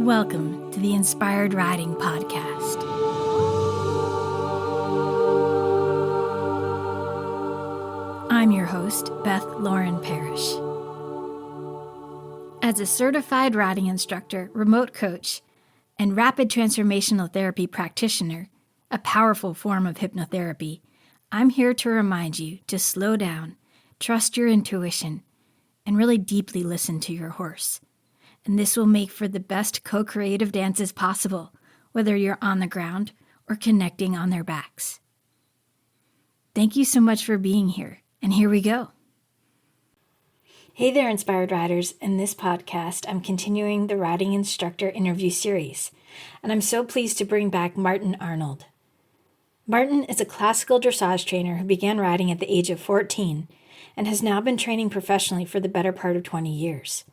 Welcome to the Inspired Riding Podcast. I'm your host, Beth Lauren Parrish. As a certified riding instructor, remote coach, and rapid transformational therapy practitioner, a powerful form of hypnotherapy, I'm here to remind you to slow down, trust your intuition, and really deeply listen to your horse. And this will make for the best co-creative dances possible, whether you're on the ground or connecting on their backs. Thank you so much for being here, and here we go. Hey there, Inspired Riders. In this podcast, I'm continuing the riding instructor interview series, and I'm so pleased to bring back Martin Arnold. Martin is a classical dressage trainer who began riding at the age of 14 and has now been training professionally for the better part of 20 years.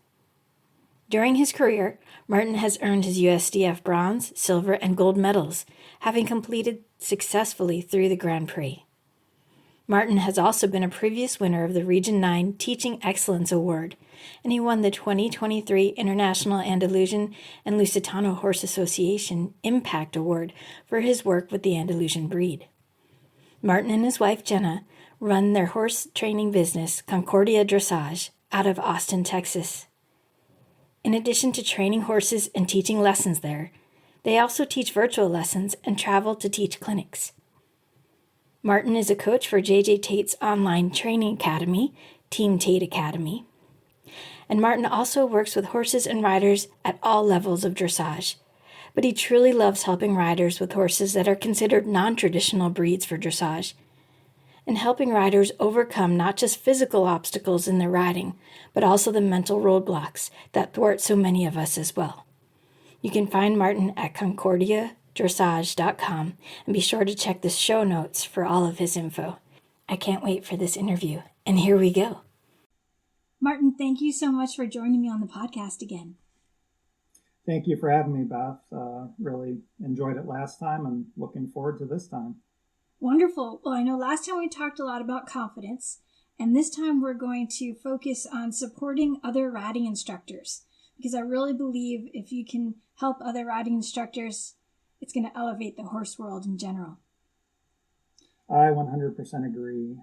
During his career, Martin has earned his USDF bronze, silver, and gold medals, having completed successfully through the Grand Prix. Martin has also been a previous winner of the Region 9 Teaching Excellence Award, and he won the 2023 International Andalusian and Lusitano Horse Association Impact Award for his work with the Andalusian breed. Martin and his wife, Jenna, run their horse training business, Concordia Dressage, out of Austin, Texas. In addition to training horses and teaching lessons there, they also teach virtual lessons and travel to teach clinics. Martin is a coach for JJ Tate's online training academy, Team Tate Academy. And Martin also works with horses and riders at all levels of dressage. But he truly loves helping riders with horses that are considered non-traditional breeds for dressage, and helping riders overcome not just physical obstacles in their riding, but also the mental roadblocks that thwart so many of us as well. You can find Martin at concordiadressage.com and be sure to check the show notes for all of his info. I can't wait for this interview, and here we go. Martin, thank you so much for joining me on the podcast again. Thank you for having me, Beth. Really enjoyed it last time and looking forward to this time. Wonderful. Well, I know last time we talked a lot about confidence, and this time we're going to focus on supporting other riding instructors, because I really believe if you can help other riding instructors, it's going to elevate the horse world in general. I 100% agree.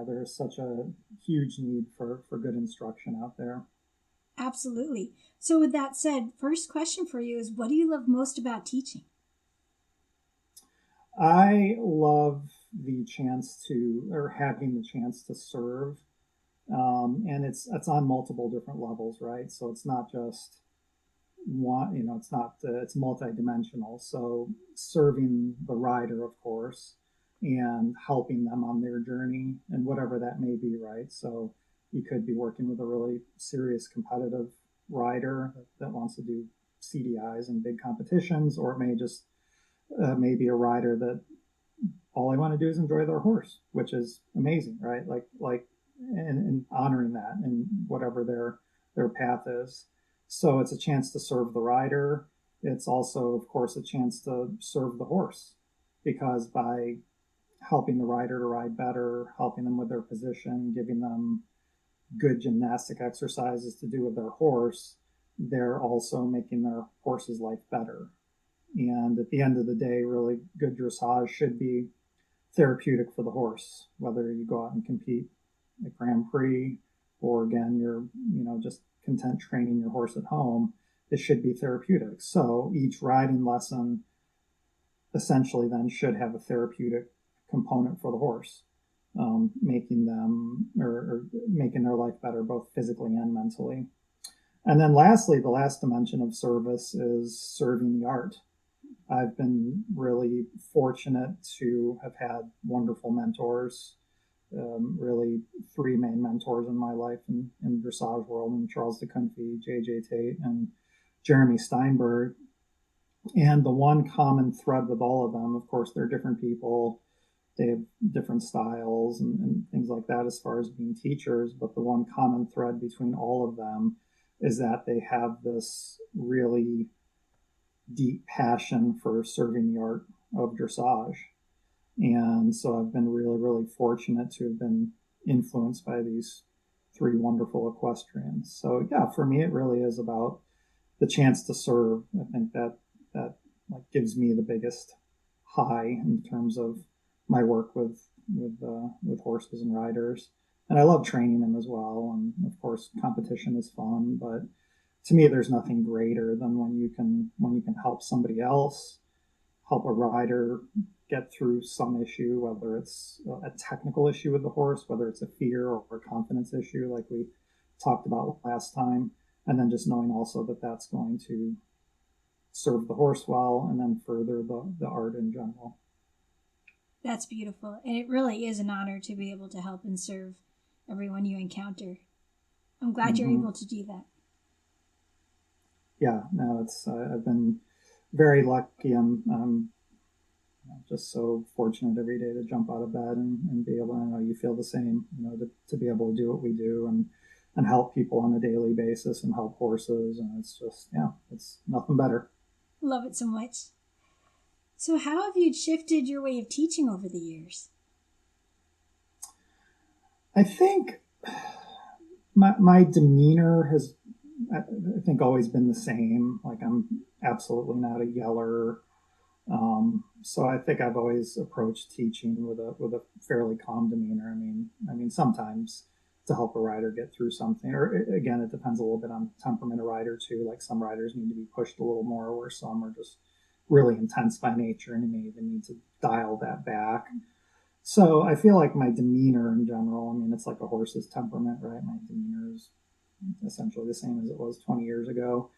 There is such a huge need for good instruction out there. Absolutely. So with that said, first question for you is, what do you love most about teaching? I love having the chance to serve, and it's on multiple different levels, right? So it's not just one, it's multidimensional. So serving the rider, of course, and helping them on their journey and whatever that may be, right? So you could be working with a really serious competitive rider that wants to do CDIs and big competitions, or it may just maybe a rider that all I want to do is enjoy their horse, which is amazing, right? And honoring that and whatever their path is. So it's a chance to serve the rider. It's also, of course, a chance to serve the horse, because by helping the rider to ride better, helping them with their position, giving them good gymnastic exercises to do with their horse, they're also making their horse's life better. And at the end of the day, really good dressage should be therapeutic for the horse, whether you go out and compete at Grand Prix, or again, you're just content training your horse at home. It should be therapeutic. So each riding lesson essentially then should have a therapeutic component for the horse, making them or making their life better, both physically and mentally. And then lastly, the last dimension of service is serving the art. I've been really fortunate to have had wonderful mentors, really three main mentors in my life in dressage world, and Charles DeCunfee, JJ Tate, and Jeremy Steinberg. And the one common thread with all of them, of course, they're different people. They have different styles and things like that as far as being teachers. But the one common thread between all of them is that they have this really deep passion for serving the art of dressage. And so I've been really, really fortunate to have been influenced by these three wonderful equestrians. So yeah, for me, it really is about the chance to serve, I think that like gives me the biggest high in terms of my work with horses and riders. And I love training them as well. And of course, competition is fun, but to me, there's nothing greater than when you can help somebody else, help a rider get through some issue, whether it's a technical issue with the horse, whether it's a fear or a confidence issue, like we talked about last time, and then just knowing also that that's going to serve the horse well, and then further the art in general. That's beautiful. And it really is an honor to be able to help and serve everyone you encounter. I'm glad you're able to do that. Yeah, no, it's I've been very lucky. I'm just so fortunate every day to jump out of bed and be able. I know you feel the same. To be able to do what we do and help people on a daily basis and help horses, and it's just it's nothing better. Love it so much. So how have you shifted your way of teaching over the years? I think my demeanor has, I think, always been the same. Like, I'm absolutely not a yeller. So I think I've always approached teaching with a fairly calm demeanor. I mean, sometimes to help a rider get through something, or again, it depends a little bit on temperament of rider too. Like, some riders need to be pushed a little more, where some are just really intense by nature and you may even need to dial that back. So I feel like my demeanor in general, I mean, it's like a horse's temperament, right? My demeanor is essentially the same as it was 20 years ago.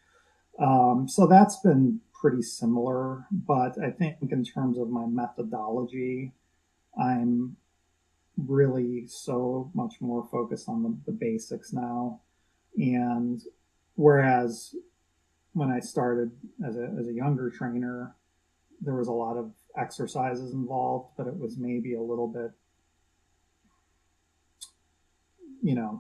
So that's been pretty similar, but I think in terms of my methodology, I'm really so much more focused on the basics now. And whereas when I started as a younger trainer, there was a lot of exercises involved, but it was maybe a little bit,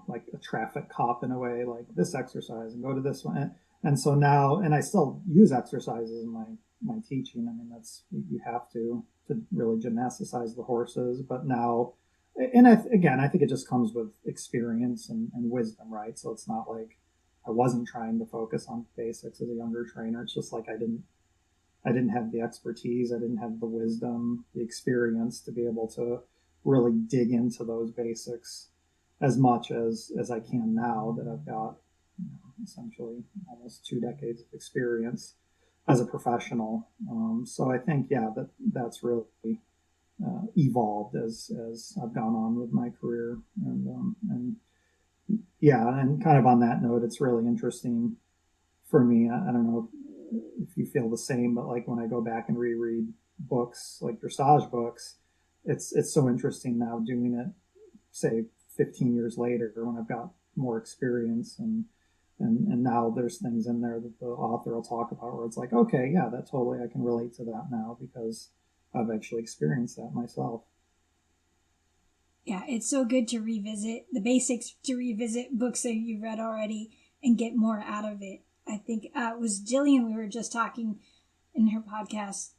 like a traffic cop in a way, like this exercise and go to this one. And so now, and I still use exercises in my teaching. I mean, that's, you have to really gymnasticize the horses. But now, and again, I think it just comes with experience and wisdom, right? So it's not like I wasn't trying to focus on basics as a younger trainer. It's just like I didn't have the expertise, I didn't have the wisdom, the experience to be able to really dig into those basics as much as I can now that I've got essentially almost 2 decades of experience as a professional. So I think, that's really evolved as I've gone on with my career. And kind of on that note, it's really interesting for me. I don't know if you feel the same, but like when I go back and reread books, like dressage books, it's so interesting now doing it, say 15 years later, when I've got more experience and now there's things in there that the author will talk about where it's like, okay, yeah, that totally, I can relate to that now because I've actually experienced that myself. Yeah, it's so good to revisit the basics, to revisit books that you've read already and get more out of it. I think it was Jillian, we were just talking in her podcast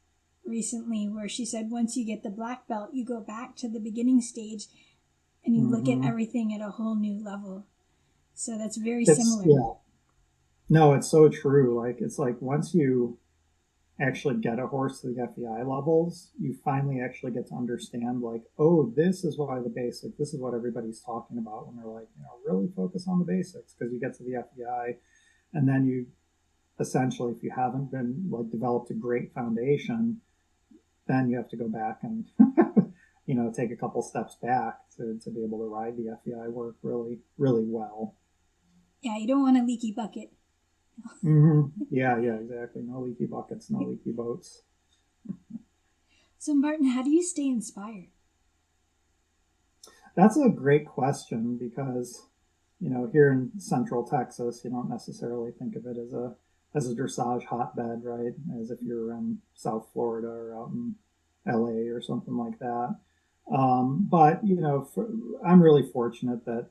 recently, where she said once you get the black belt, you go back to the beginning stage and you look at everything at a whole new level. So that's very similar. Yeah. No, it's so true. Like, it's like once you actually get a horse to the FEI levels, you finally actually get to understand, like, oh, this is why this is what everybody's talking about when they're like, really focus on the basics, because you get to the FEI and then you essentially, if you haven't been like developed a great foundation, then you have to go back and take a couple steps back to be able to ride the FEI work really, really well. Yeah, you don't want a leaky bucket. Yeah, exactly. No leaky buckets, no leaky boats. So Martin, how do you stay inspired? That's a great question because, here in Central Texas, you don't necessarily think of it as a dressage hotbed, right? As if you're in South Florida or out in LA or something like that. But I'm really fortunate that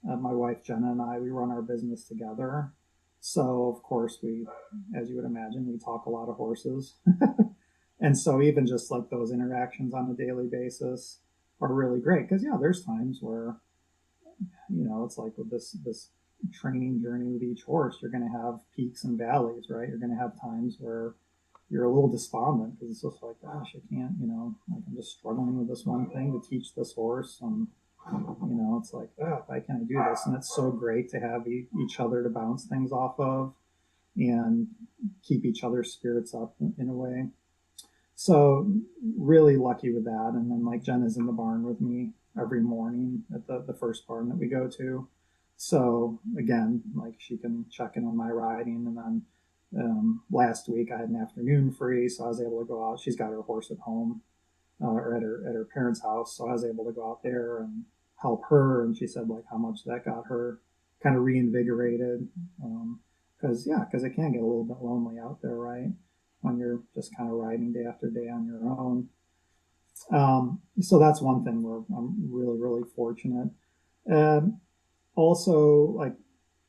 my wife Jenna and we run our business together. So of course we, as you would imagine, we talk a lot of horses. And so even just like those interactions on a daily basis are really great because there's times where it's like with this training journey with each horse, you're going to have peaks and valleys, right? You're going to have times where you're a little despondent because it's just like, gosh, I can't, like I'm just struggling with this one thing to teach this horse. And, it's like, why can't I do this? And it's so great to have each other to bounce things off of and keep each other's spirits up in a way. So really lucky with that. And then like Jenna's in the barn with me every morning at the first barn that we go to. So again, like she can check in on my riding. And then last week I had an afternoon free, so I was able to go out. She's got her horse at home or at her parents' house, so I was able to go out there and help her. And she said like how much that got her kind of reinvigorated. Because it can get a little bit lonely out there, right? When you're just kind of riding day after day on your own. So that's one thing where I'm really, really fortunate. Also, like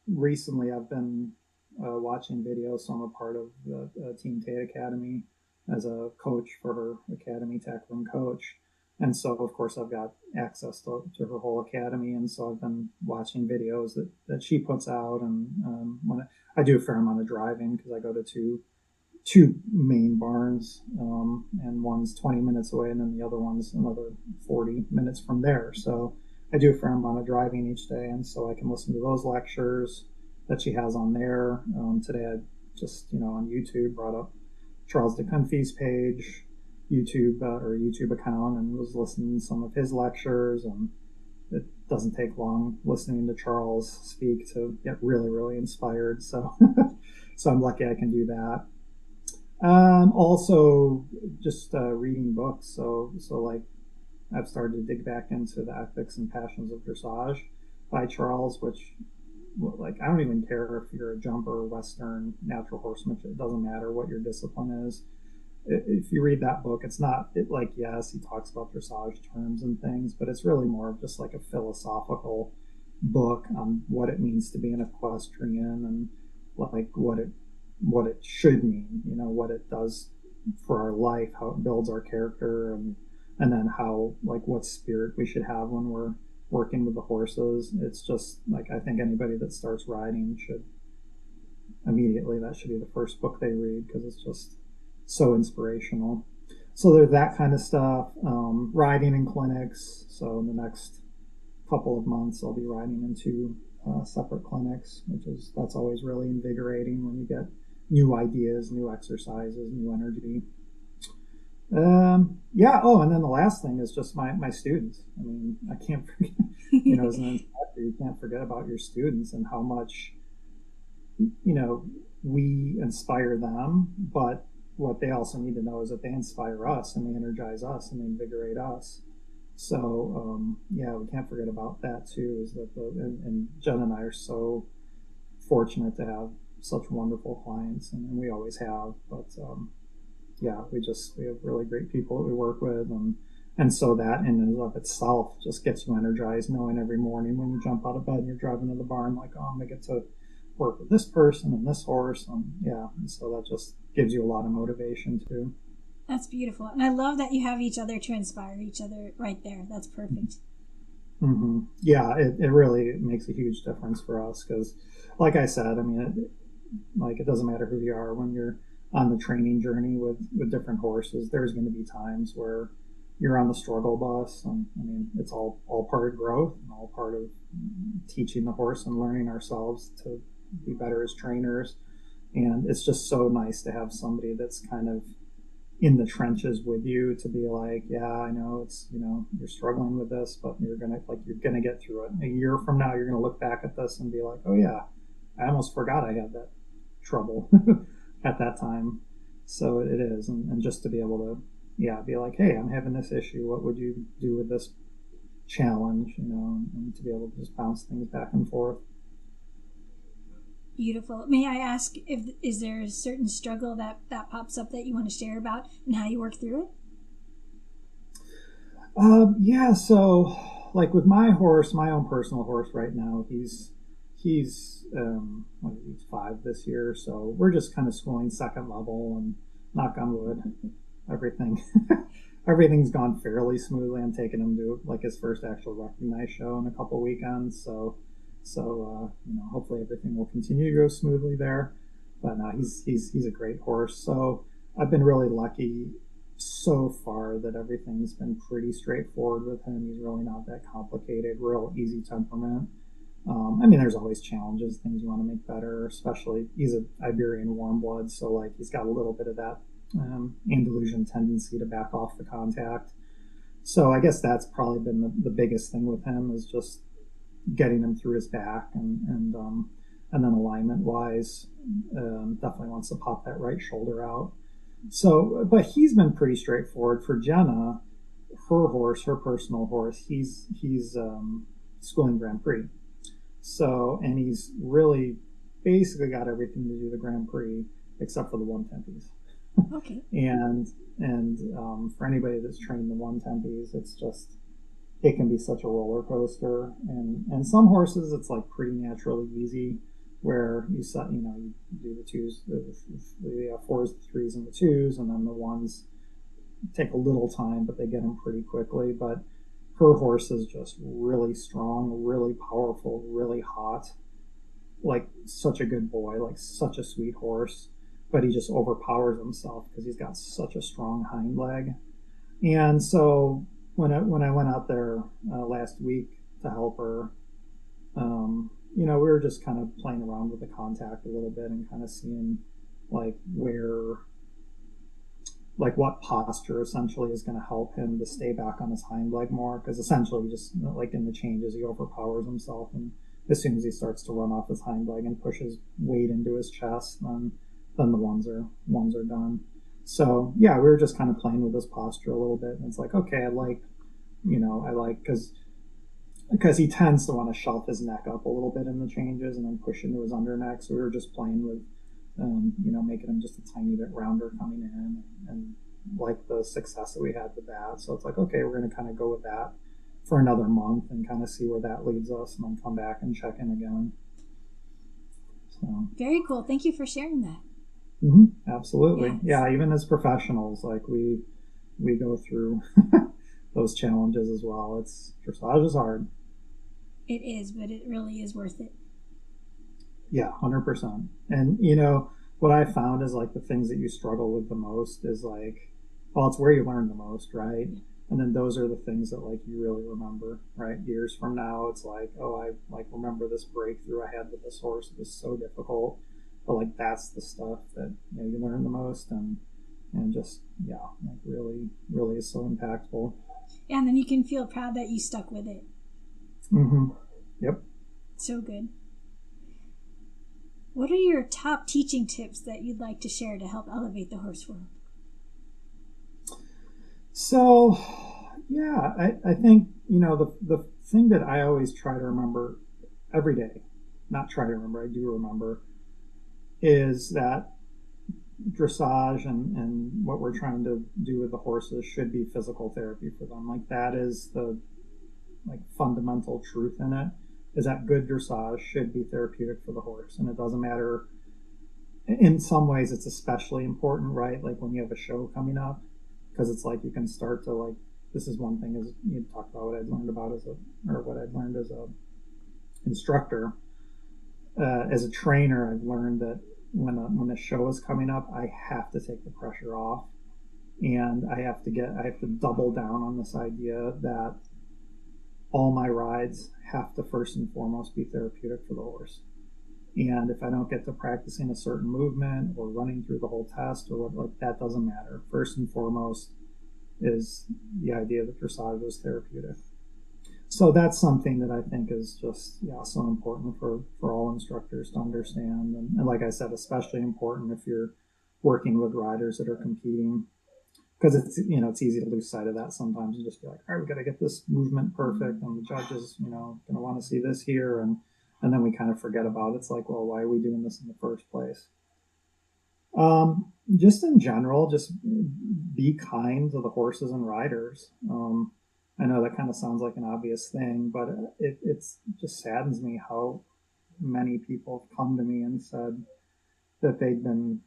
recently, I've been watching videos. So I'm a part of the Team Tate Academy as a coach for her academy, tack room coach. And so, of course, I've got access to her whole academy. And so I've been watching videos that she puts out. And when I do a fair amount of driving because I go to two main barns, and one's 20 minutes away, and then the other one's another 40 minutes from there. So I do a fair amount of driving each day, and so I can listen to those lectures that she has on there. Today I just, on YouTube brought up Charles DeCunfie's page, YouTube account, and was listening to some of his lectures. And it doesn't take long listening to Charles speak to get really, really inspired. So, so I'm lucky I can do that. Also, just reading books. So like I've started to dig back into the Ethics and Passions of Dressage by Charles, which like I don't even care if you're a jumper, Western, natural horsemanship. It doesn't matter what your discipline is. If you read that book, it's not like, yes, he talks about dressage terms and things, but it's really more of just like a philosophical book on what it means to be an equestrian and like what it should mean, what it does for our life, how it builds our character, and then how, like, what spirit we should have when we're working with the horses. It's just like, I think anybody that starts riding should immediately, that should be the first book they read because it's just so inspirational. So there's that kind of stuff. Riding in clinics. So in the next couple of months, I'll be riding in two separate clinics, that's always really invigorating when you get new ideas, new exercises, new energy. Yeah. Oh, and then the last thing is just my students. I mean, I can't forget, as an instructor, you can't forget about your students and how much, we inspire them, but what they also need to know is that they inspire us and they energize us and they invigorate us. So, yeah, we can't forget about that too, is that and Jen and I are so fortunate to have such wonderful clients, and we always have, but yeah, we have really great people that we work with, and so that in and of itself just gets you energized, knowing every morning when you jump out of bed and you're driving to the barn, like, oh, I'm gonna get to work with this person and this horse, and yeah, and so that just gives you a lot of motivation too. That's beautiful, and I love that you have each other to inspire each other right there. That's perfect. Mm-hmm. Yeah, it really makes a huge difference for us because, like I said, I mean, it doesn't matter who you are when you're on the training journey with different horses. There's going to be times where you're on the struggle bus, and I mean, it's all part of growth and all part of teaching the horse and learning ourselves to be better as trainers. And it's just so nice to have somebody that's kind of in the trenches with you to be like, yeah, I know it's, you're struggling with this, but you're gonna get through it. A year from now, you're gonna look back at this and be like, oh yeah, I almost forgot I had that trouble at that time. So it is, and just to be able to, yeah, be like, hey, I'm having this issue. What would you do with this challenge? And to be able to just bounce things back and forth. Beautiful. May I ask, is there a certain struggle that pops up that you want to share about and how you work through it? Yeah. So, like with my horse, my own personal horse right now, he's 5 this year. So we're just kind of schooling second level, and knock on wood, everything's gone fairly smoothly. I'm taking him to like his first actual recognized show in a couple weekends. So So hopefully everything will continue to go smoothly there. But no, he's a great horse. So I've been really lucky so far that everything's been pretty straightforward with him. He's really not that complicated, real easy temperament. There's always challenges, things you want to make better, especially he's an Iberian warm blood, so like he's got a little bit of that Andalusian tendency to back off the contact. So I guess that's probably been the biggest thing with him, is just getting him through his back, and then alignment wise, definitely wants to pop that right shoulder out. So, but he's been pretty straightforward for Jenna. Her personal horse, he's schooling Grand Prix. So, and he's really basically got everything to do the Grand Prix except for the 110s. Okay. and for anybody that's trained the 110s, it can be such a roller coaster. And some horses, it's like pretty naturally easy, where you do the twos, the fours, the threes, and the twos, and then the ones take a little time, but they get them pretty quickly. But her horse is just really strong, really powerful, really hot, like such a good boy, like such a sweet horse, but he just overpowers himself because he's got such a strong hind leg. And so when I went out there last week to help her, we were just kind of playing around with the contact a little bit and kind of seeing what posture essentially is going to help him to stay back on his hind leg more, because essentially just like in the changes, he overpowers himself, and as soon as he starts to run off his hind leg and pushes weight into his chest, then the ones are done. So yeah, we were just kind of playing with his posture a little bit, and it's like, okay, I like because he tends to want to shelf his neck up a little bit in the changes and then push into his underneck. So we were just playing with making him just a tiny bit rounder coming in, and like the success that we had with that. So it's like, okay, we're going to kind of go with that for another month and kind of see where that leads us, and then come back and check in again. So very cool. Thank you for sharing that. Mm-hmm, absolutely. Yes. Yeah, even as professionals, like we go through those challenges as well. Dressage is hard. It is, but it really is worth it. Yeah, 100%. And what I found is like the things that you struggle with the most is like, well, it's where you learn the most, right? And then those are the things that like you really remember, right? Years from now, it's like, oh, I like remember this breakthrough I had with this horse. It was so difficult, but like that's the stuff that you learn the most, and just like really, really is so impactful. And then you can feel proud that you stuck with it. Mm-hmm. Yep. So good. What are your top teaching tips that you'd like to share to help elevate the horse world? So, yeah, I think, the thing that I always try to remember every day, not try to remember, I do remember, is that dressage and what we're trying to do with the horses should be physical therapy for them. Like that is the fundamental truth in it, is that good dressage should be therapeutic for the horse. And it doesn't matter, in some ways it's especially important, right? Like when you have a show coming up, because it's like you can start to like, this is one thing, is you talk about what I'd learned as a instructor. As a trainer, I've learned that when a show is coming up, I have to take the pressure off, and I have to double down on this idea that all my rides have to first and foremost be therapeutic for the horse. And if I don't get to practicing a certain movement or running through the whole test or what, like that doesn't matter. First and foremost is the idea that dressage is therapeutic. So that's something that I think is just so important for all instructors to understand, and like I said, especially important if you're working with riders that are competing, because it's easy to lose sight of that sometimes and just be like, all right, we got to get this movement perfect, and the judges going to want to see this here, and then we kind of forget about it. It's like, well, why are we doing this in the first place? Just in general, just be kind to the horses and riders. I know that kind of sounds like an obvious thing, but it just saddens me how many people have come to me and said that they've been,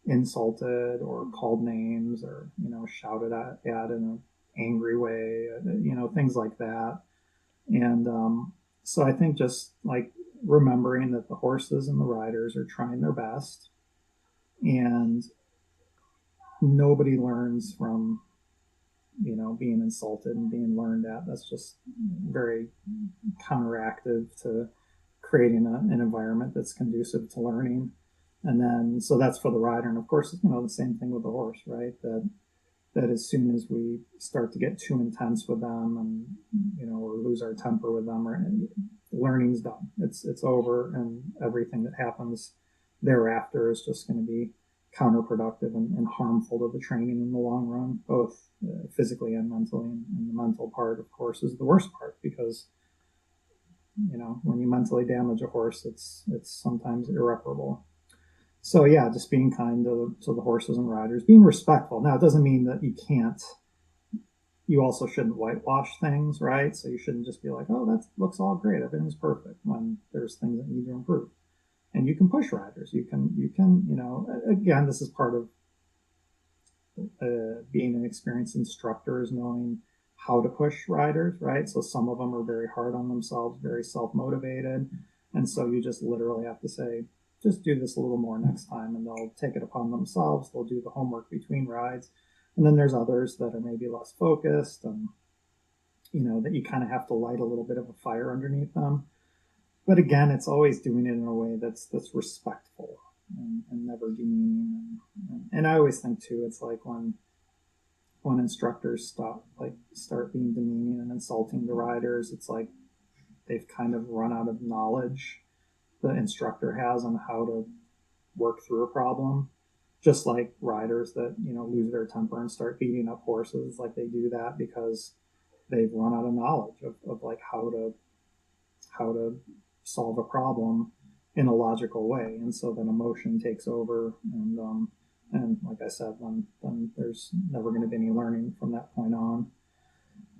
insulted or called names or, shouted at in an angry way, things like that. And So I think just like remembering that the horses and the riders are trying their best, and nobody learns from being insulted and being learned at. That's just very counteractive to creating an environment that's conducive to learning. And then, so that's for the rider. And of course, the same thing with the horse, right? That as soon as we start to get too intense with them and, or lose our temper with them, or learning's done. It's over, and everything that happens thereafter is just going to be counterproductive and harmful to the training in the long run, both physically and mentally. And the mental part, of course, is the worst part, because when you mentally damage a horse, it's sometimes irreparable. So yeah, just being kind to the horses and riders, being respectful. Now, it doesn't mean that you also shouldn't whitewash things, right? So you shouldn't just be like, oh, that looks all great, everything's perfect, when there's things that need to improve. And you can push riders. You can, again, this is part of being an experienced instructor, is knowing how to push riders, right? So some of them are very hard on themselves, very self-motivated. And so you just literally have to say, just do this a little more next time, and they'll take it upon themselves. They'll do the homework between rides. And then there's others that are maybe less focused, and, that you kind of have to light a little bit of a fire underneath them. But again, it's always doing it in a way that's respectful and never demeaning. And I always think too, it's like when instructors start being demeaning and insulting the riders, it's like they've kind of run out of knowledge, the instructor has, on how to work through a problem. Just like riders that lose their temper and start beating up horses, like they do that because they've run out of knowledge of like how to solve a problem in a logical way. And so then emotion takes over, and like I said, then there's never going to be any learning from that point on.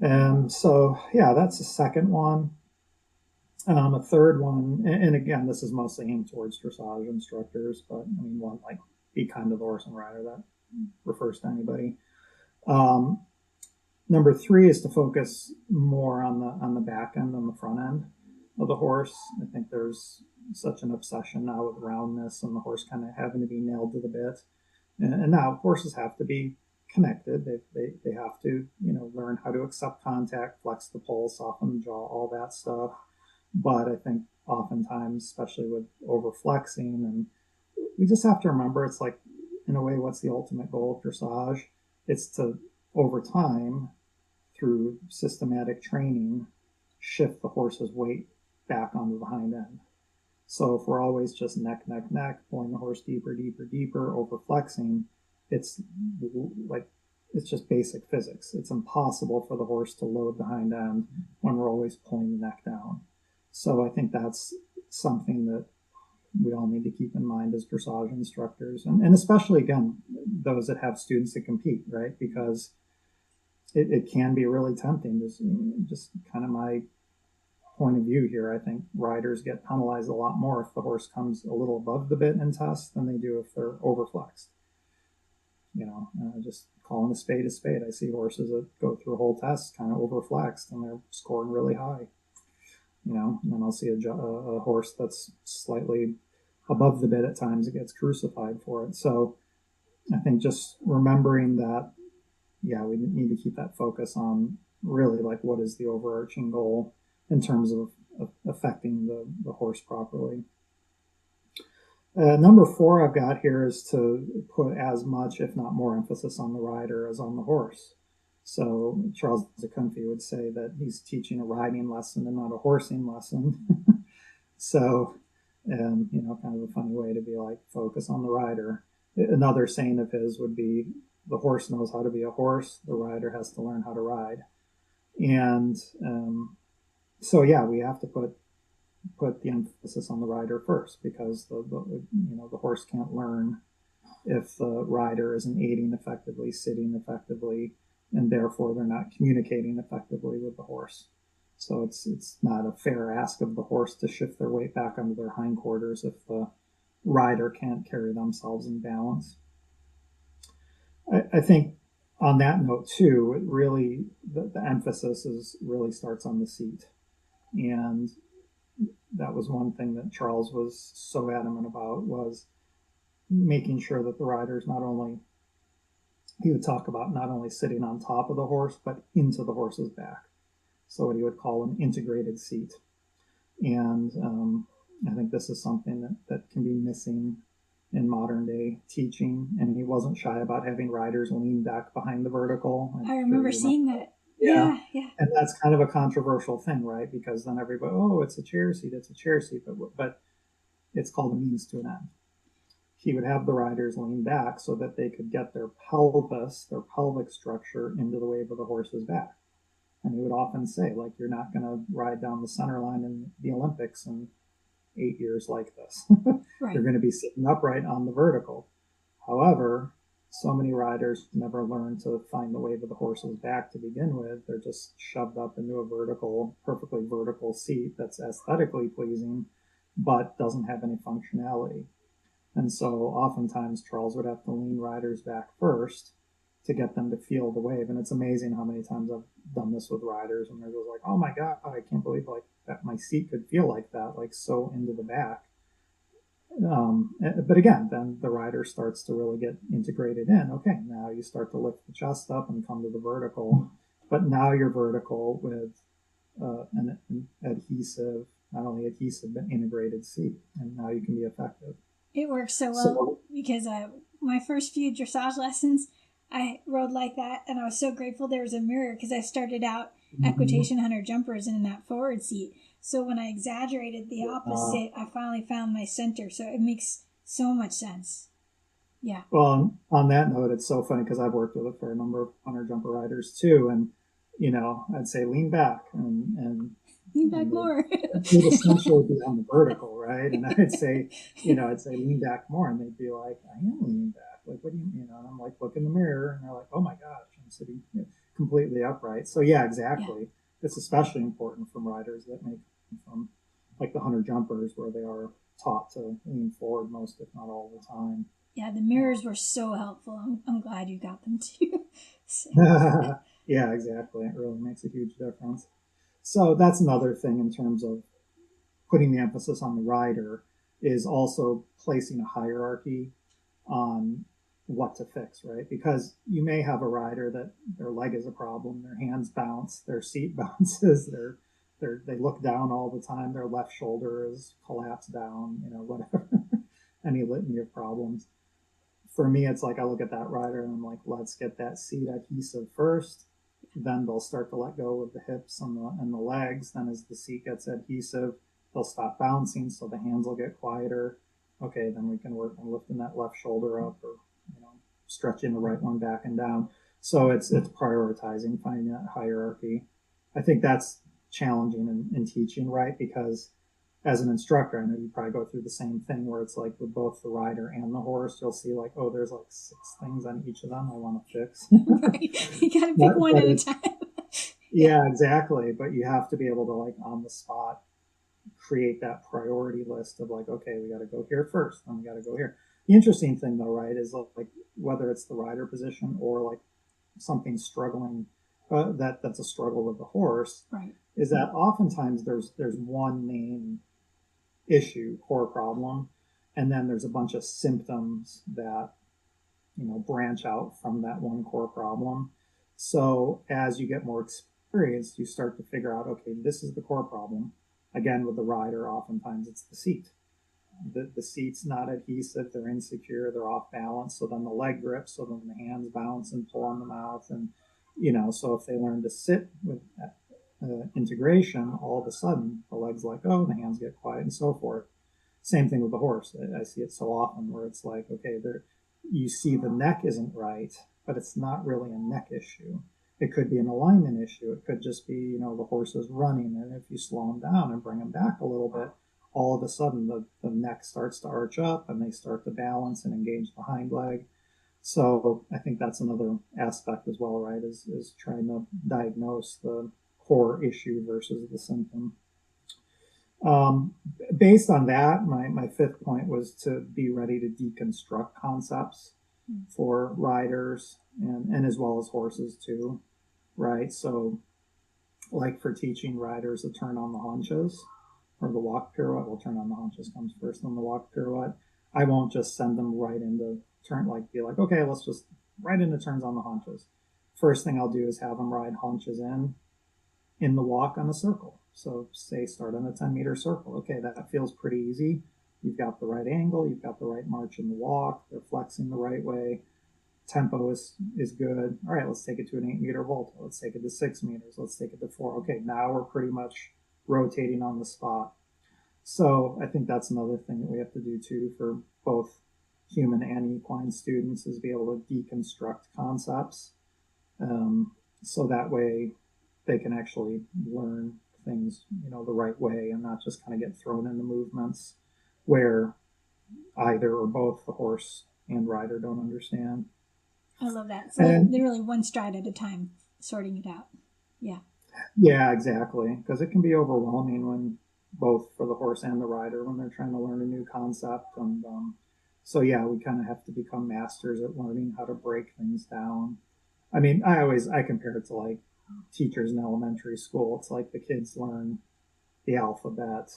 And so yeah, that's the second one. A third one, and again, this is mostly aimed towards dressage instructors, but I mean, one, like, be kind to the horse and rider, that refers to anybody. Number 3 is to focus more on the back end than the front end of the horse. I think there's such an obsession now with roundness and the horse kind of having to be nailed to the bit. And now horses have to be connected. They have to learn how to accept contact, flex the poll, soften the jaw, all that stuff. But I think oftentimes, especially with overflexing, and we just have to remember, it's like, in a way, what's the ultimate goal of dressage? It's to, over time, through systematic training, shift the horse's weight back onto the hind end. So if we're always just neck, pulling the horse deeper, overflexing, it's just basic physics. It's impossible for the horse to load the hind end when we're always pulling the neck down. So I think that's something that we all need to keep in mind as dressage instructors, and especially, again, those that have students that compete, right? Because it can be really tempting. Just kind of my point of view here. I think riders get penalized a lot more if the horse comes a little above the bit in tests than they do if they're overflexed. Just calling a spade. I see horses that go through a whole test kind of overflexed and they're scoring really high. And then I'll see a horse that's slightly above the bit at times, it gets crucified for it. So I think just remembering that, yeah, we need to keep that focus on really, like, what is the overarching goal in terms of affecting the horse properly. Number 4 I've got here is to put as much, if not more, emphasis on the rider as on the horse. So Charles Zakunfi would say that he's teaching a riding lesson and not a horsing lesson. So, kind of a funny way to be like, focus on the rider. Another saying of his would be, the horse knows how to be a horse, the rider has to learn how to ride. And so yeah, we have to put the emphasis on the rider first, because the horse can't learn if the rider isn't aiding effectively, sitting effectively, and therefore they're not communicating effectively with the horse. So it's not a fair ask of the horse to shift their weight back onto their hindquarters if the rider can't carry themselves in balance. I think on that note too, it really, the emphasis really starts on the seat. And that was one thing that Charles was so adamant about, was making sure that the riders he would talk about not only sitting on top of the horse, but into the horse's back. So what he would call an integrated seat. And I think this is something that can be missing in modern day teaching. And he wasn't shy about having riders lean back behind the vertical. I remember seeing that. Yeah. Yeah. And that's kind of a controversial thing, right? Because then everybody, oh, it's a chair seat, but it's called a means to an end. He would have the riders lean back so that they could get their pelvis, their pelvic structure, into the wave of the horse's back. And he would often say, like, you're not going to ride down the center line in the Olympics in 8 years like this. Right. You're going to be sitting upright on the vertical. However, so many riders never learn to find the wave of the horse's back to begin with. They're just shoved up into a perfectly vertical seat that's aesthetically pleasing, but doesn't have any functionality. And so oftentimes Charles would have to lean riders back first to get them to feel the wave. And it's amazing how many times I've done this with riders, and they're just like, oh my God, I can't believe like that my seat could feel like that, like so into the back. But again, then the rider starts to really get integrated in. Okay, now you start to lift the chest up and come to the vertical, but now you're vertical with an adhesive, not only adhesive, but integrated seat. And now you can be effective. It works so well because my first few dressage lessons, I rode like that, and I was so grateful there was a mirror because I started out equitation hunter jumpers in that forward seat. So when I exaggerated the opposite, I finally found my center. So it makes so much sense. Yeah. Well, on that note, it's so funny because I've worked with a fair number of hunter jumper riders too, and I'd say lean back and lean back more. It would essentially be on the vertical, right? And I'd say lean back more, and they'd be like, I am leaning back. Like, what do you mean? And I'm like, look in the mirror, and they're like, oh my gosh, I'm sitting completely upright. So yeah, exactly. Yeah. It's especially important from riders that may come from like the hunter jumpers, where they are taught to lean forward most, if not all the time. Yeah, the mirrors were so helpful. I'm glad you got them too. So. Yeah, exactly. It really makes a huge difference. So that's another thing in terms of putting the emphasis on the rider, is also placing a hierarchy on what to fix, right? Because you may have a rider that their leg is a problem, their hands bounce, their seat bounces, they look down all the time, their left shoulder is collapsed down, whatever, any litany of problems. For me, it's like I look at that rider and I'm like, let's get that seat adhesive first. Then they'll start to let go of the hips and the legs. Then as the seat gets adhesive, they'll stop bouncing, so the hands will get quieter. Okay, then we can work on lifting that left shoulder up, or stretching the right one back and down. So it's prioritizing, finding that hierarchy. I think that's challenging in teaching, right? Because as an instructor, I know you probably go through the same thing, where it's like with both the rider and the horse, you'll see like, oh, there's like 6 things on each of them I want to fix. Right. You got to pick one at a time. Yeah, exactly. But you have to be able to, like, on the spot, create that priority list of like, okay, we got to go here first, then we got to go here. The interesting thing though, right, is like whether it's the rider position or like something struggling, that's a struggle with the horse, right, is that oftentimes there's one main issue, core problem, and then there's a bunch of symptoms that branch out from that one core problem. So as you get more experience, you start to figure out, okay, this is the core problem. Again, with the rider, oftentimes it's the seat. The seat's not adhesive, they're insecure, they're off balance, so then the leg grips, so then the hands bounce and pull on the mouth, and so if they learn to sit with integration, all of a sudden the legs let go, the hands get quiet, and so forth. Same thing with the horse. I see it so often where it's like, okay, you see the neck isn't right, but it's not really a neck issue. It could be an alignment issue. It could just be, the horse is running, and if you slow them down and bring them back a little bit, all of a sudden the neck starts to arch up and they start to balance and engage the hind leg. So I think that's another aspect as well, right, is trying to diagnose the core issue versus the symptom. Based on that, my 5th point was to be ready to deconstruct concepts for riders and as well as horses too, right? So like for teaching riders to turn on the haunches, or the walk pirouette. We'll turn on the haunches comes first, then the walk pirouette. I won't just send them right into turn, like be like, okay, let's just right into turns on the haunches. First thing I'll do is have them ride haunches in the walk on a circle. So say start on a 10-meter circle. Okay, that feels pretty easy. You've got the right angle, you've got the right march in the walk, they're flexing the right way. Tempo is good. All right, let's take it to an 8-meter volta. Let's take it to 6 meters. Let's take it to 4. Okay, now we're pretty much rotating on the spot. So I think that's another thing that we have to do too for both human and equine students is be able to deconstruct concepts. So that way they can actually learn things, the right way and not just kind of get thrown into movements where either or both the horse and rider don't understand. I love that. So literally one stride at a time, sorting it out. Yeah. Yeah, exactly. Because it can be overwhelming when both for the horse and the rider when they're trying to learn a new concept. And so, yeah, we kind of have to become masters at learning how to break things down. I mean, I compare it to like teachers in elementary school. It's like the kids learn the alphabet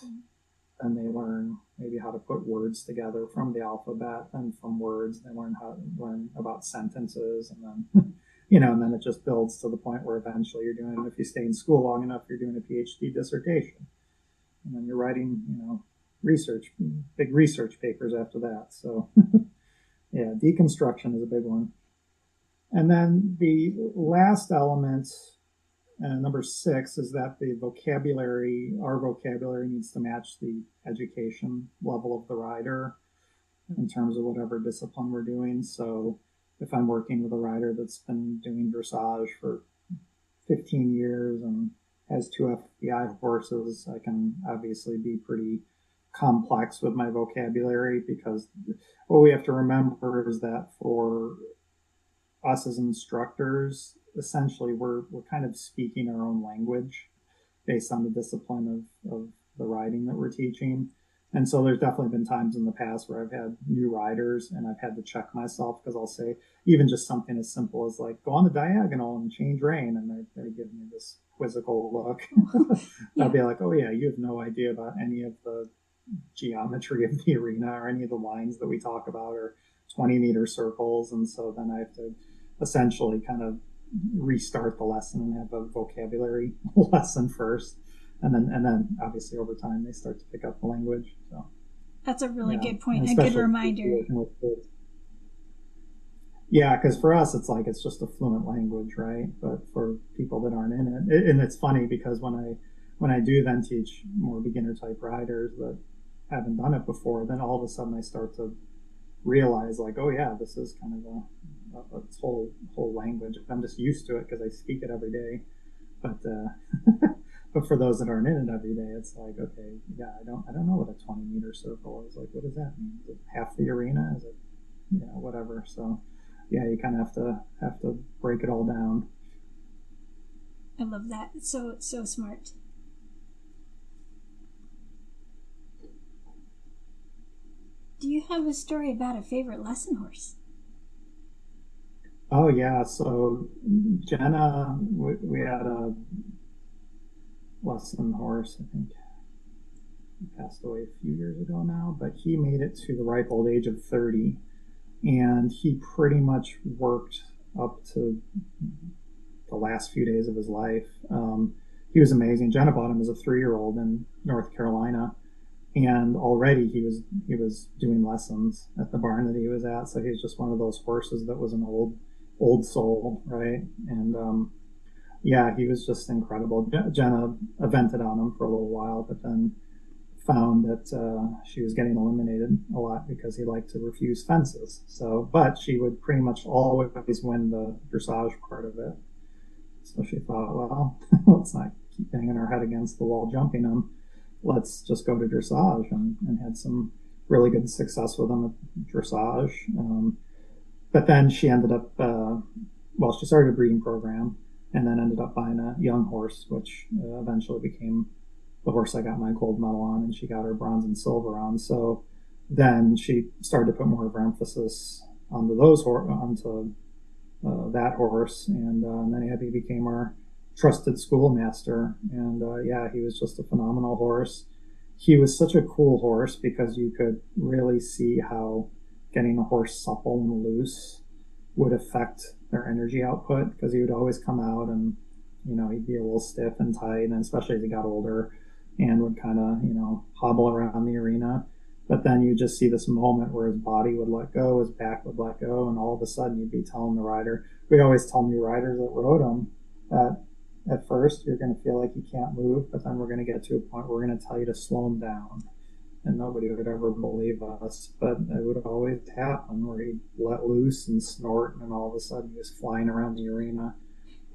and they learn maybe how to put words together from the alphabet, and from words they learn about sentences, and then and then it just builds to the point where eventually you're doing, if you stay in school long enough, you're doing a PhD dissertation, and then you're writing big research papers after that. So yeah, deconstruction is a big one. And then the last element, number 6, is that our vocabulary needs to match the education level of the rider in terms of whatever discipline we're doing. So if I'm working with a rider that's been doing dressage for 15 years and has 2 FBI horses, I can obviously be pretty complex with my vocabulary, because what we have to remember is that for us as instructors, essentially we're kind of speaking our own language based on the discipline of the riding that we're teaching. And so there's definitely been times in the past where I've had new riders and I've had to check myself, because I'll say even just something as simple as like, go on the diagonal and change rein, and they're giving me this quizzical look. Yeah. I'll be like, oh yeah, you have no idea about any of the geometry of the arena or any of the lines that we talk about, or 20-meter circles. And so then I have to essentially kind of restart the lesson and have a vocabulary lesson first, and then obviously over time they start to pick up the language. So that's a really good point, a good reminder. Yeah, because for us it's like it's just a fluent language, right? But for people that aren't in it, and it's funny because when I do then teach more beginner type riders that haven't done it before, then all of a sudden I start to realize like, oh yeah, this is kind of a whole language. I'm just used to it because I speak it every day. But but for those that aren't in it every day, it's like, okay, yeah, I don't know what a 20-meter circle is. Like, what does that mean? Is it half the arena? Is it whatever? So yeah, you kind of have to break it all down. I love that. It's so smart. Do you have a story about a favorite lesson horse? Oh yeah, so Jenna, we had a lesson horse. I think he passed away a few years ago now, but he made it to the ripe old age of 30, and he pretty much worked up to the last few days of his life. He was amazing. Jenna bought him as a 3-year-old in North Carolina, and already he was doing lessons at the barn that he was at. So he was just one of those horses that was an old soul, right? And yeah, he was just incredible. Jenna evented on him for a little while, but then found that she was getting eliminated a lot because he liked to refuse fences. So, but she would pretty much always win the dressage part of it. So she thought, well, let's not keep banging our head against the wall jumping him. Let's just go to dressage, and had some really good success with him at dressage. But then she ended up, she started a breeding program and then ended up buying a young horse, which eventually became the horse I got my gold medal on, and she got her bronze and silver on. So then she started to put more of her emphasis onto that horse, and then Abby became our trusted schoolmaster. And yeah, he was just a phenomenal horse. he was such a cool horse because you could really see how getting a horse supple and loose would affect their energy output, because he would always come out and, he'd be a little stiff and tight, and especially as he got older, and would kind of, hobble around the arena. But then you just see this moment where his body would let go, his back would let go, and all of a sudden you'd be telling the rider, we always tell new riders that rode him that at first you're going to feel like you can't move, but then we're going to get to a point where we're going to tell you to slow him down. And nobody would ever believe us, but it would always happen where he'd let loose and snort, and all of a sudden he was flying around the arena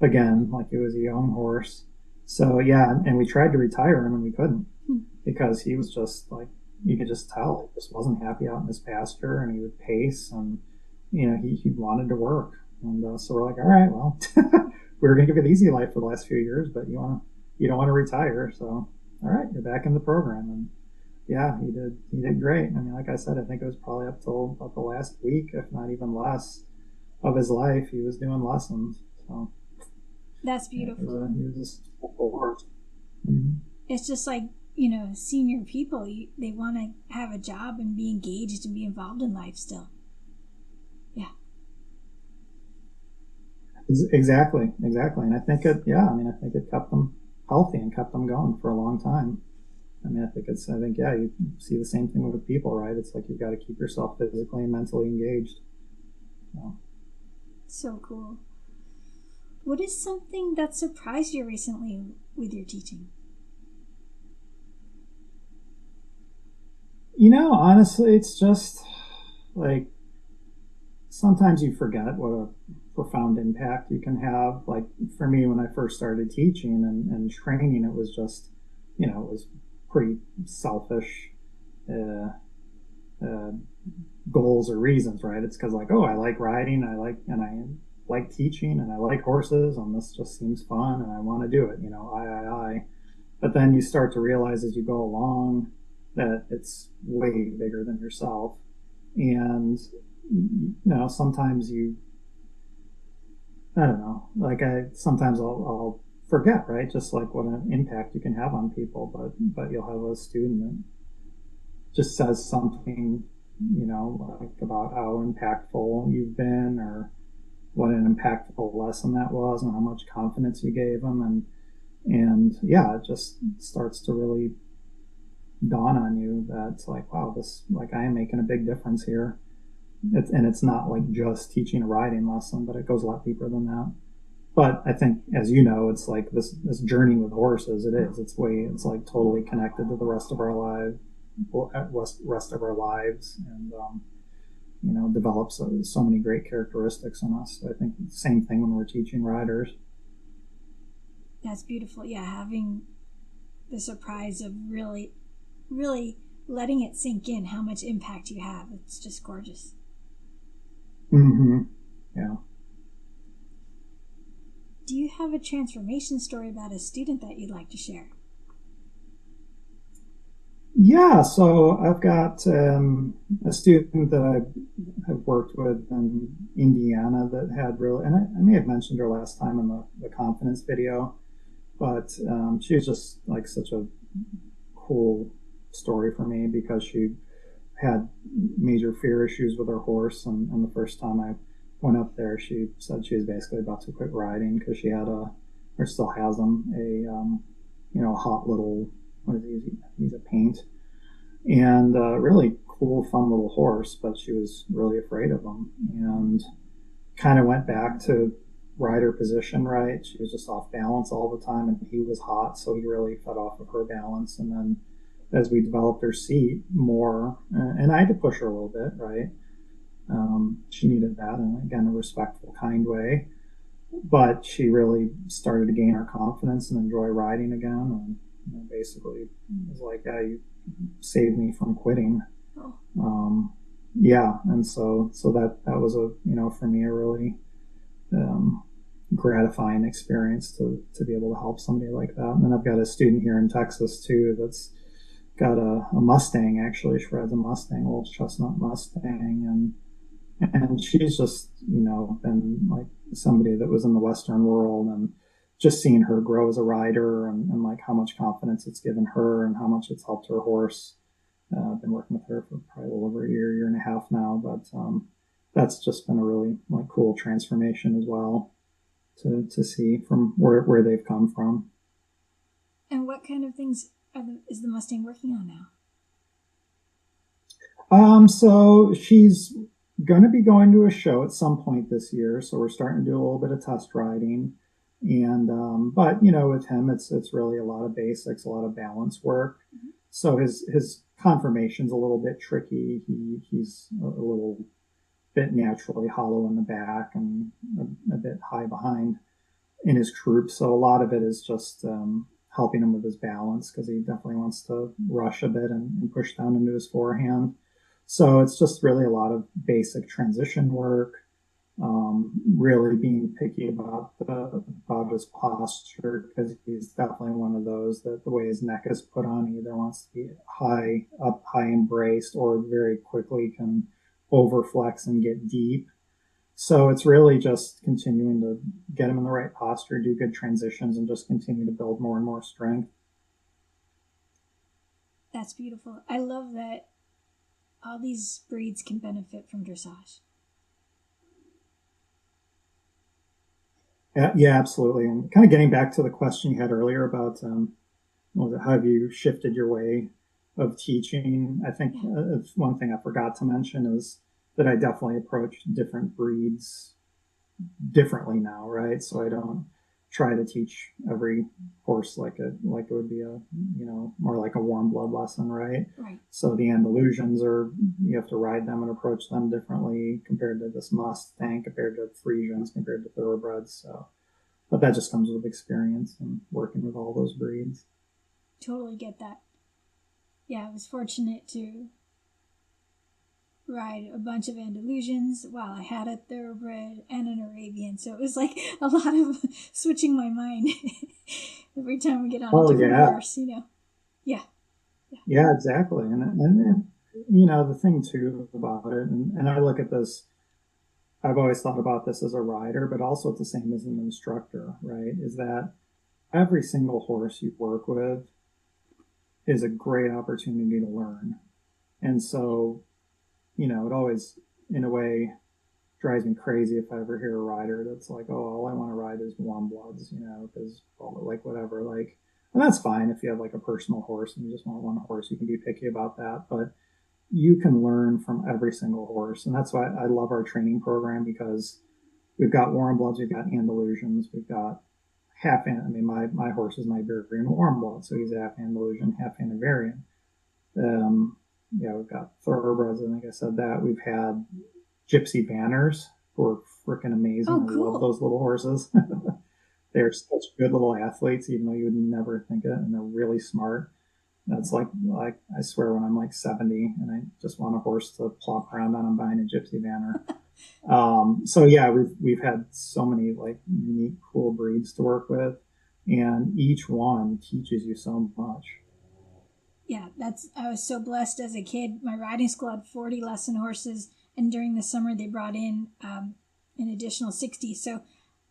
again like he was a young horse. So yeah, and we tried to retire him and we couldn't, because he was just like, you could just tell he just wasn't happy out in his pasture, and he would pace, and he wanted to work. And so we're like, all right, well, we were going to give it easy life for the last few years, but you don't want to retire, so all right, you're back in the program. And yeah, he did great. I mean, like I said, I think it was probably up till about the last week, if not even less, of his life he was doing lessons. So that's beautiful. He was just a horse. Mm-hmm. It's just like, senior people, they want to have a job and be engaged and be involved in life still. Yeah. Exactly. And I think it kept them healthy and kept them going for a long time. I mean, you see the same thing with people, right? It's like you've got to keep yourself physically and mentally engaged. So cool. What is something that surprised you recently with your teaching? Honestly, it's just like sometimes you forget what a profound impact you can have. Like for me, when I first started teaching and training, it was just, it was pretty selfish goals or reasons, right? It's because like, oh, I like riding, I like teaching, and I like horses, and this just seems fun, and I want to do it, I. But then you start to realize as you go along that it's way bigger than yourself, and sometimes I don't know, like sometimes I'll forget, right? Just like what an impact you can have on people, but you'll have a student that just says something, like about how impactful you've been, or what an impactful lesson that was, and how much confidence you gave them, and yeah, it just starts to really dawn on you that it's like, wow, this, like, I am making a big difference here. It's not like just teaching a riding lesson, but it goes a lot deeper than that. But I think, as you know, it's like this journey with horses. It's like totally connected to the rest of our lives, and develops so many great characteristics in us. So I think the same thing when we're teaching riders. That's beautiful. Yeah, having the surprise of really, really letting it sink in how much impact you have. It's just gorgeous. Mm-hmm. Yeah. Do you have a transformation story about a student that you'd like to share? Yeah, so I've got a student that I have worked with in Indiana that had really, and I may have mentioned her last time in the confidence video, but she was just like such a cool story for me, because she had major fear issues with her horse, and the first time I went up there, she said she was basically about to quit riding because she had or still has a hot little, what is he? He's a paint, and really cool, fun little horse, but she was really afraid of him, and kind of went back to rider position, right? She was just off balance all the time, and he was hot, so he really fed off of her balance. And then as we developed her seat more, and I had to push her a little bit, right? She needed that, and again, a respectful, kind way. But she really started to gain her confidence and enjoy riding again, and basically was like, yeah, you saved me from quitting. Yeah, and so that was for me, a really gratifying experience to be able to help somebody like that. And then I've got a student here in Texas too that's got a Mustang. Actually, she rides a Mustang, a little chestnut Mustang, and she's just been like somebody that was in the Western world and just seeing her grow as a rider and like how much confidence it's given her and how much it's helped her horse. I've been working with her for probably a little over a year and a half now, but that's just been a really like cool transformation as well to see from where they've come from. And what kind of things is the Mustang working on now? So she's going to be going to a show at some point this year. So we're starting to do a little bit of test riding. And, but, you know, with him, it's really a lot of basics, a lot of balance work. Mm-hmm. So his conformation's a little bit tricky. He's a little bit naturally hollow in the back and a bit high behind in his croup. So a lot of it is just helping him with his balance, because he definitely wants to rush a bit and push down into his forehand. So it's just really a lot of basic transition work, really being picky about his posture, because he's definitely one of those that the way his neck is put on, he either wants to be high embraced, or very quickly can overflex and get deep. So it's really just continuing to get him in the right posture, do good transitions, and just continue to build more and more strength. That's beautiful. I love that all these breeds can benefit from dressage. Yeah, absolutely. And kind of getting back to the question you had earlier about how have you shifted your way of teaching? I think one thing I forgot to mention is that I definitely approach different breeds differently now, right? So I don't try to teach every horse like it would be more like a warm blood lesson, right? Right. So the Andalusians you have to ride them and approach them differently compared to this Mustang, compared to Frisians, compared to thoroughbreds. So, but that just comes with experience and working with all those breeds. Totally get that. Yeah, I was fortunate to ride a bunch of Andalusians while I had a thoroughbred and an Arabian. So it was like a lot of switching my mind every time we get on a different horse, you know. Yeah, exactly. And you know, the thing too about it, and I look at this, I've always thought about this as a rider, but also it's the same as an instructor, right? Is that every single horse you work with is a great opportunity to learn. And so, you know, it always, in a way, drives me crazy if I ever hear a rider that's like, oh, all I want to ride is warm bloods, you know, because like whatever, like, and that's fine if you have like a personal horse and you just want one horse, you can be picky about that, but you can learn from every single horse. And that's why I love our training program, because we've got warm bloods, we've got Andalusians, we've got my horse is Iberian warm blood, so he's half Andalusian, half Hanoverian. We've got thoroughbreds, I think I said that. We've had gypsy banners who are freaking amazing. Oh, cool. I love those little horses. They're such good little athletes, even though you would never think it, and they're really smart. That's like I swear, when I'm like 70 and I just want a horse to plop around on, I'm buying a gypsy banner. So yeah, we've had so many like unique, cool breeds to work with, and each one teaches you so much. Yeah, I was so blessed as a kid. My riding school had 40 lesson horses, and during the summer they brought in an additional 60. So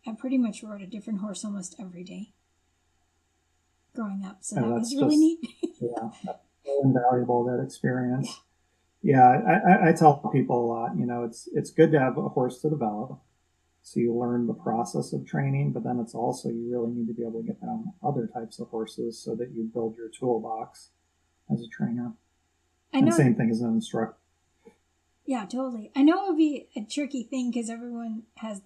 I pretty much rode a different horse almost every day growing up. So that was really neat. Yeah, that's so invaluable, that experience. Yeah, I tell people a lot, you know, it's good to have a horse to develop, so you learn the process of training, but then it's also, you really need to be able to get that on other types of horses so that you build your toolbox as a trainer. And same thing as an instructor. Yeah, totally. I know it would be a tricky thing because everyone has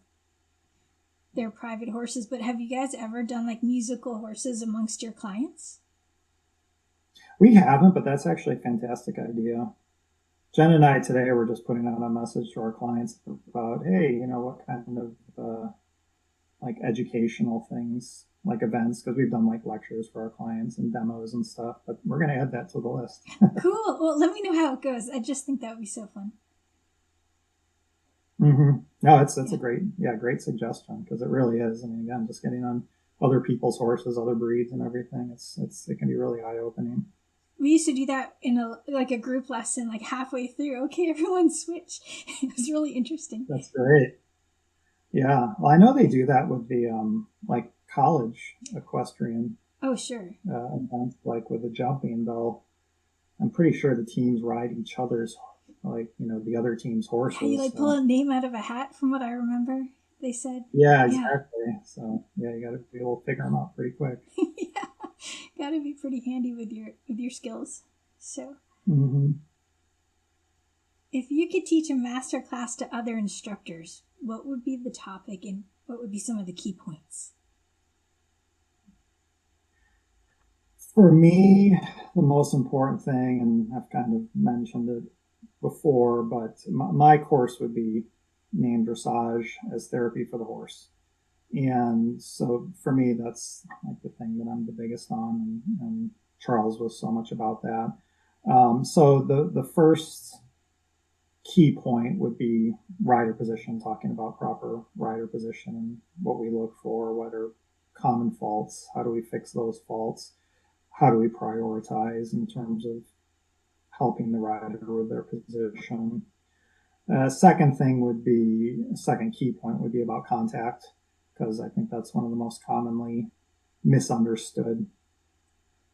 their private horses, but have you guys ever done like musical horses amongst your clients? We haven't, but that's actually a fantastic idea. Jenna and I today were just putting out a message to our clients about, hey, you know, what kind of like educational things, like events, because we've done like lectures for our clients and demos and stuff, but we're going to add that to the list. Cool. Well, let me know how it goes. I just think that would be so fun. Mm-hmm. No, it's a great suggestion, because it really is. I mean, again, just getting on other people's horses, other breeds and everything, it can be really eye-opening. We used to do that in a group lesson, like halfway through. Okay, everyone switch. It was really interesting. That's great. Yeah, well, I know they do that with the like college equestrian Oh, sure. events, like with the jumping, I'm pretty sure the teams ride each other's, like, the other team's horses. Yeah, you like pull a name out of a hat, from what I remember. They said. Yeah, exactly. Yeah. So yeah, you got to be able to figure them out pretty quick. Yeah, got to be pretty handy with your skills. So, if you could teach a master class to other instructors, what would be the topic and what would be some of the key points? For me, the most important thing, and I've kind of mentioned it before, but my course would be named Dressage as Therapy for the Horse. And so for me, that's like the thing that I'm the biggest on, and Charles was so much about that. So the first key point would be rider position, talking about proper rider position and what we look for, what are common faults, how do we fix those faults, how do we prioritize in terms of helping the rider with their position. Second key point would be about contact, because I think that's one of the most commonly misunderstood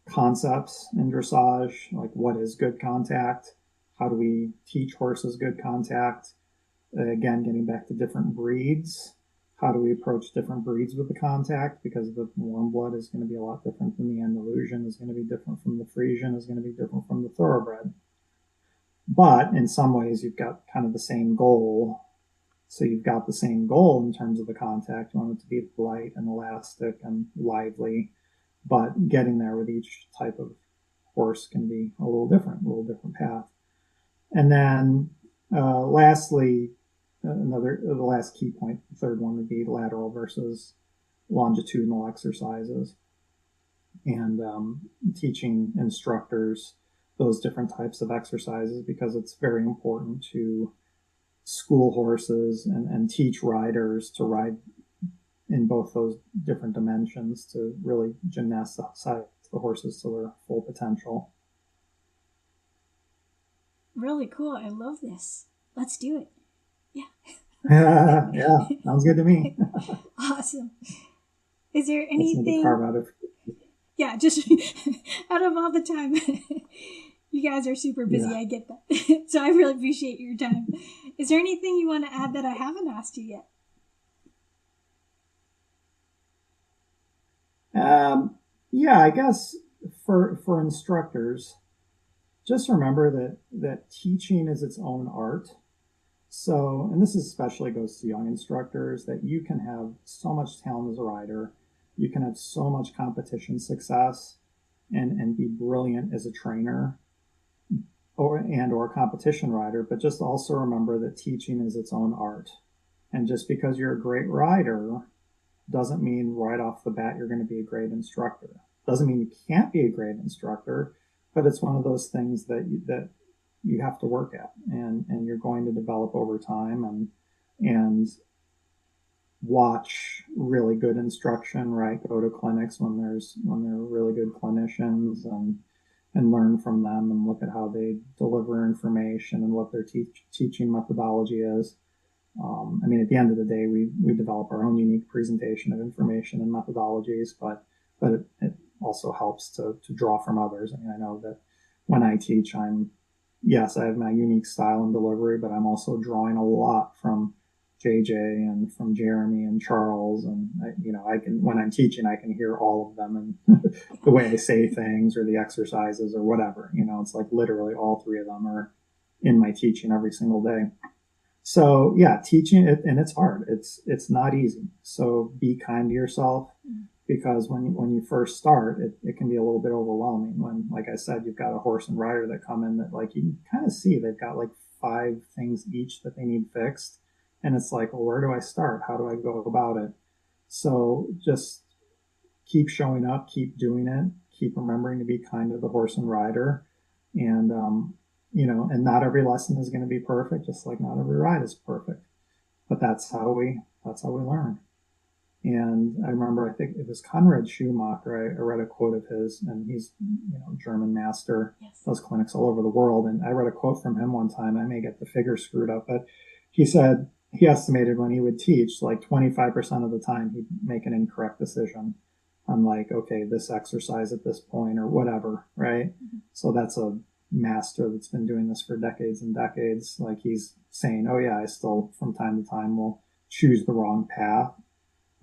concepts in dressage. Like, what is good contact? How do we teach horses good contact? Again, getting back to different breeds. How do we approach different breeds with the contact? Because the warm blood is going to be a lot different than the Andalusian, is going to be different from the Frisian, is going to be different from the thoroughbred. But in some ways, you've got kind of the same goal. So you've got the same goal in terms of the contact. You want it to be light and elastic and lively, but getting there with each type of horse can be a little different path. And then lastly, the last key point, the third one would be lateral versus longitudinal exercises, and teaching instructors those different types of exercises, because it's very important to school horses and teach riders to ride in both those different dimensions to really gymnasticize the horses to their full potential. Really cool. I love this. Let's do it. Yeah. Yeah, sounds good to me. Awesome. Is there anything? Yeah, just out of all the time. You guys are super busy. Yeah. I get that. So I really appreciate your time. Is there anything you want to add that I haven't asked you yet? Yeah, I guess for instructors, just remember that teaching is its own art. So, and this especially goes to young instructors, that you can have so much talent as a rider, you can have so much competition success, and be brilliant as a trainer or competition rider, but just also remember that teaching is its own art. And just because you're a great rider doesn't mean right off the bat you're going to be a great instructor. Doesn't mean you can't be a great instructor, but it's one of those things that you have to work at, and you're going to develop over time, and watch really good instruction, right? Go to clinics when they're really good clinicians, and learn from them, and look at how they deliver information and what their teaching methodology is. I mean, at the end of the day, we develop our own unique presentation of information and methodologies, but it also helps to draw from others. I mean, I know that when I teach, I have my unique style and delivery, but I'm also drawing a lot from JJ and from Jeremy and Charles, and when I'm teaching, I can hear all of them, and the way I say things or the exercises or whatever. It's like literally all three of them are in my teaching every single day. So yeah, teaching it, and it's hard. It's not easy. So be kind to yourself, because when you first start, it can be a little bit overwhelming. When, like I said, you've got a horse and rider that come in that, like, you can kind of see they've got like 5 things each that they need fixed. And it's like, well, where do I start? How do I go about it? So just keep showing up, keep doing it, keep remembering to be kind to the horse and rider. And, and not every lesson is going to be perfect, just like not every ride is perfect. But that's how we learn. And I remember, I think it was Konrad Schumacher, I read a quote of his, and he's, German master, does clinics all over the world. And I read a quote from him one time. I may get the figures screwed up, but he said, he estimated when he would teach, like 25% of the time he'd make an incorrect decision on like, okay, this exercise at this point or whatever, right? Mm-hmm. So that's a master that's been doing this for decades and decades. Like he's saying, oh yeah, I still from time to time will choose the wrong path,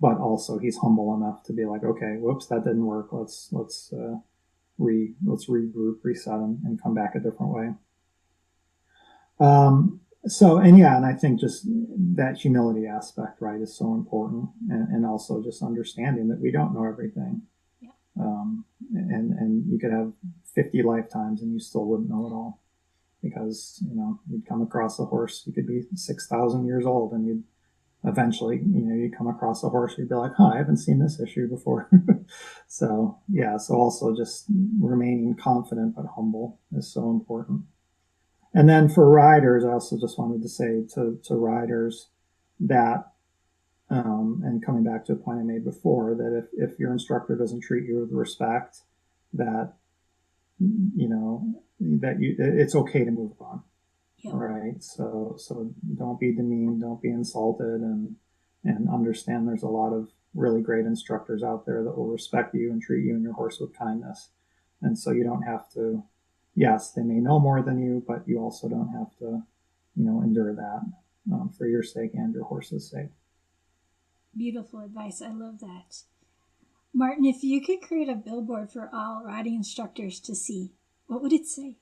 but also he's humble enough to be like, okay, whoops, that didn't work. Let's regroup, reset, and come back a different way. And I think just that humility aspect, right, is so important, and also just understanding that we don't know everything. Yeah. And you could have 50 lifetimes and you still wouldn't know it all, because you'd come across a horse, you could be 6,000 years old, and you'd eventually, you come across a horse, you'd be like, I haven't seen this issue before. So also just remaining confident but humble is so important. And then for riders, I also just wanted to say to riders that, and coming back to a point I made before, that if your instructor doesn't treat you with respect, that, it's okay to move on. Yeah. Right. So don't be demeaned, don't be insulted, and understand there's a lot of really great instructors out there that will respect you and treat you and your horse with kindness. And so you don't have to, yes, they may know more than you, but you also don't have to, endure that for your sake and your horse's sake. Beautiful advice. I love that. Martin, if you could create a billboard for all riding instructors to see, what would it say?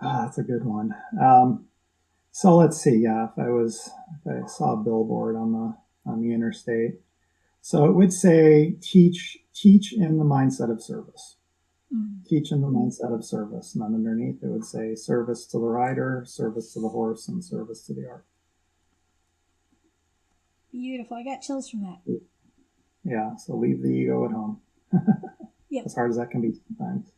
That's a good one. So let's see. Yeah, if I saw a billboard on the interstate, so it would say teach in the mindset of service. Mm-hmm. Teach in the mindset of service, and then underneath it would say service to the rider, service to the horse, and service to the art. Beautiful. I got chills from that. Yeah. So leave the ego at home. Yep. As hard as that can be sometimes.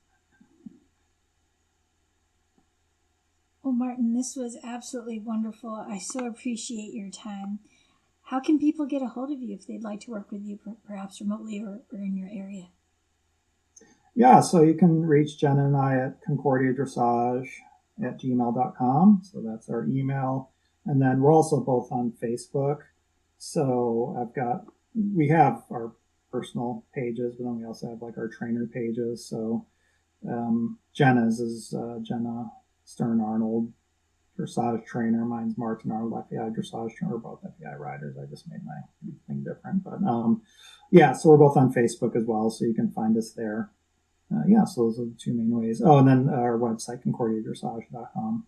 Well, Martin, this was absolutely wonderful. I so appreciate your time. How can people get a hold of you if they'd like to work with you, perhaps remotely or in your area? Yeah, so you can reach Jenna and I at Concordia Dressage at gmail.com. So that's our email. And then we're also both on Facebook. So we have our personal pages, but then we also have like our trainer pages. So Jenna's is Jenna Stern Arnold, dressage trainer. Mine's Martin Arnold, FEI dressage trainer. We're both FEI riders. I just made my thing different. But so we're both on Facebook as well. So you can find us there. So those are the two main ways. Oh, and then our website, concordiadressage.com.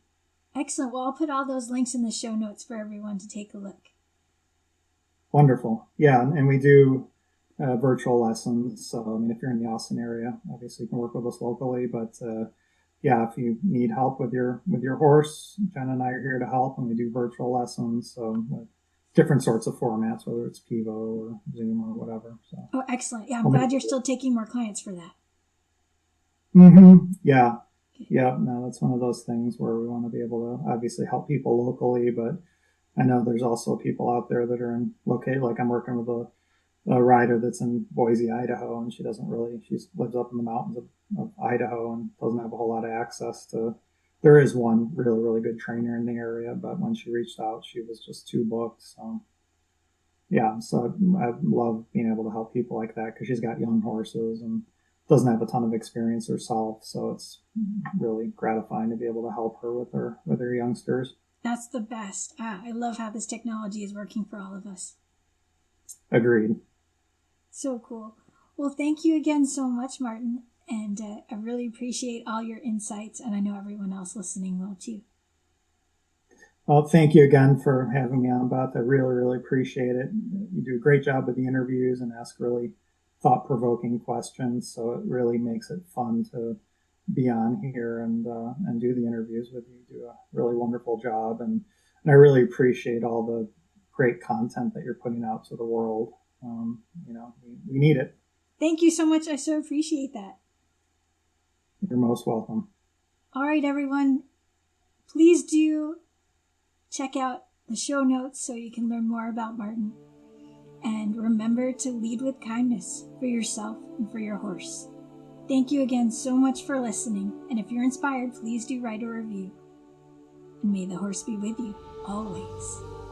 Excellent. Well, I'll put all those links in the show notes for everyone to take a look. Wonderful. Yeah, and we do virtual lessons. So, if you're in the Austin area, obviously you can work with us locally. But if you need help with your horse, Jenna and I are here to help, and we do virtual lessons. So with different sorts of formats, whether it's Pivo or Zoom or whatever. So. Oh, excellent. Yeah, I'm glad you're still taking more clients for that. Mm-hmm. Yeah. Yeah. No, that's one of those things where we want to be able to obviously help people locally, but I know there's also people out there that are located. Like I'm working with a rider that's in Boise, Idaho, and she lives up in the mountains of Idaho and doesn't have a whole lot of access to. There is one really, really good trainer in the area, but when she reached out, she was just too booked. So I love being able to help people like that because she's got young horses and doesn't have a ton of experience herself. So it's really gratifying to be able to help her with her youngsters. That's the best. I love how this technology is working for all of us. Agreed. So cool. Well, thank you again so much, Martin. And I really appreciate all your insights, and I know everyone else listening will too. Well, thank you again for having me on, Beth. I really, really appreciate it. You do a great job with the interviews and ask really thought-provoking questions, so it really makes it fun to be on here and do the interviews with you. You do a really wonderful job, and I really appreciate all the great content that you're putting out to the world. We need it. Thank you so much. I so appreciate that. You're most welcome. All right, everyone. Please do check out the show notes so you can learn more about Martin. And remember to lead with kindness for yourself and for your horse. Thank you again so much for listening. And if you're inspired, please do write a review. and may the horse be with you always.